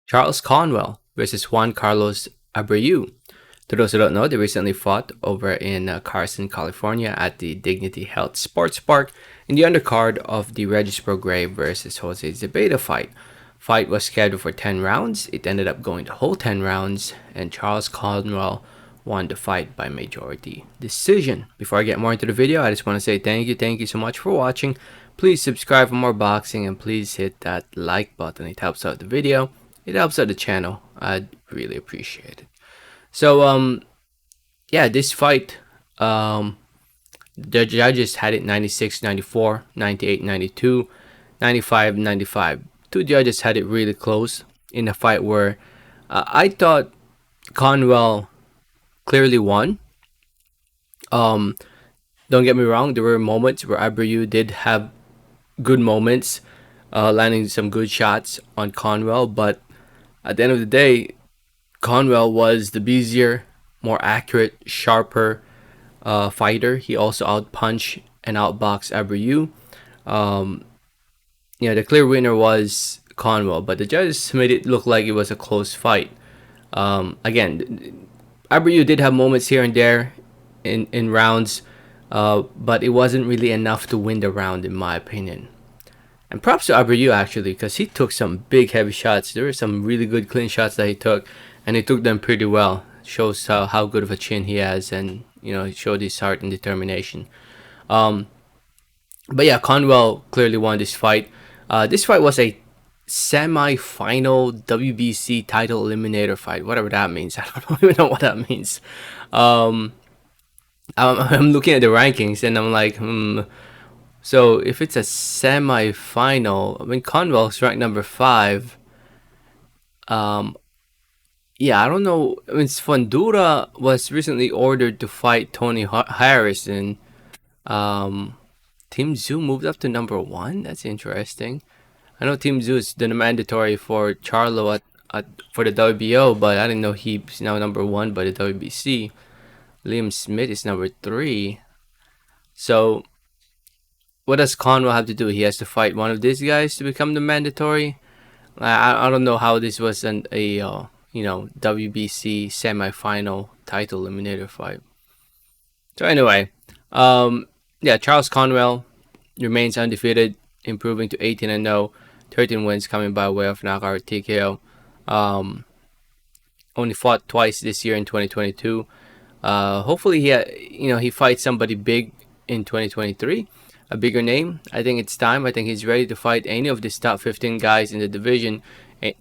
Charles Conwell versus Juan Carlos Abreu. To those who don't know, they recently fought over in Carson, California at the Dignity Health Sports Park in the undercard of the Regis Prograis versus Jose Zepeda fight. Fight was scheduled for 10 rounds. It ended up going the whole 10 rounds, and Charles Conwell won the fight by majority decision. Before I get more into the video, I just want to say thank you so much for watching. Please subscribe for more boxing, and please hit that like button. It helps out the video. It helps out the channel. I'd really appreciate it. So yeah, this fight, the judges had it 96-94, 98-92, 95-95. Two judges had it really close in a fight where I thought Conwell clearly won. Don't get me wrong, there were moments where Abreu did have good moments, landing some good shots on Conwell, but at the end of the day, Conwell was the busier, more accurate, sharper fighter. He also outpunched and outboxed Abreu. The clear winner was Conwell, but the judges made it look like it was a close fight. Again, Abreu did have moments here and there in rounds, but it wasn't really enough to win the round, in my opinion. And props to Abreu, actually, because he took some big, heavy shots. There were some really good, clean shots that he took, and he took them pretty well. Shows how good of a chin he has, and he showed his heart and determination. But yeah, Conwell clearly won this fight. This fight was a semi-final WBC title eliminator fight, whatever that means. I don't even know what that means. I'm looking at the rankings, and I'm like, So if it's a semi-final, I mean, Conwell's ranked number 5. Yeah, I don't know. I mean, Fundura was recently ordered to fight Tony Harrison. Team Zoo moved up to number 1. That's interesting. I know Team Zoo is the mandatory for Charlo for the WBO, but I didn't know he's now number 1 by the WBC. Liam Smith is number 3. So what does Conwell have to do? He has to fight one of these guys to become the mandatory. I don't know how this was a WBC semi-final title eliminator fight. So anyway, yeah, Charles Conwell remains undefeated, improving to 18-0, 13 wins coming by way of knockout TKO. Only fought twice this year in 2022. Hopefully he fights somebody big in 2023. A bigger name. I think it's time. I think he's ready to fight any of these top 15 guys in the division.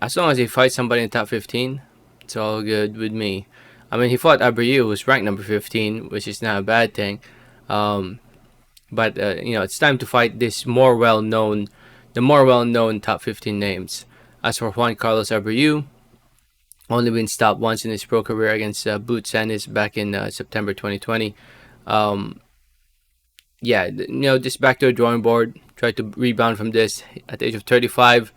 As long as he fights somebody in the top 15, it's all good with me. I mean, he fought Abreu, who's ranked number 15, which is not a bad thing. But it's time to fight the more well-known top 15 names. As for Juan Carlos Abreu, only been stopped once in his pro career against Boots Ennis back in September 2020. Yeah, just back to the drawing board. Try to rebound from this at the age of 35.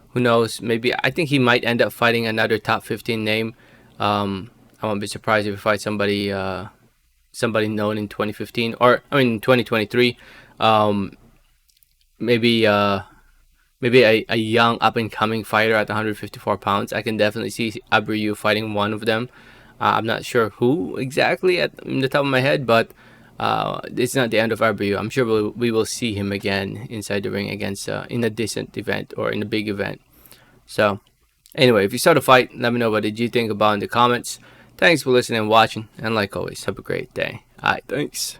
Who knows? Maybe I think he might end up fighting another top 15 name. I won't be surprised if he fights somebody known in 2015 or 2023. Maybe a young up and coming fighter at 154 pounds. I can definitely see Abreu fighting one of them. I'm not sure who exactly in the top of my head, but it's not the end of Abreu. I'm sure we will see him again inside the ring against in a decent event or in a big event. So anyway, if you saw the fight, let me know what did you think about in the comments. Thanks for listening and watching, and like always, have a great day. Alright, thanks.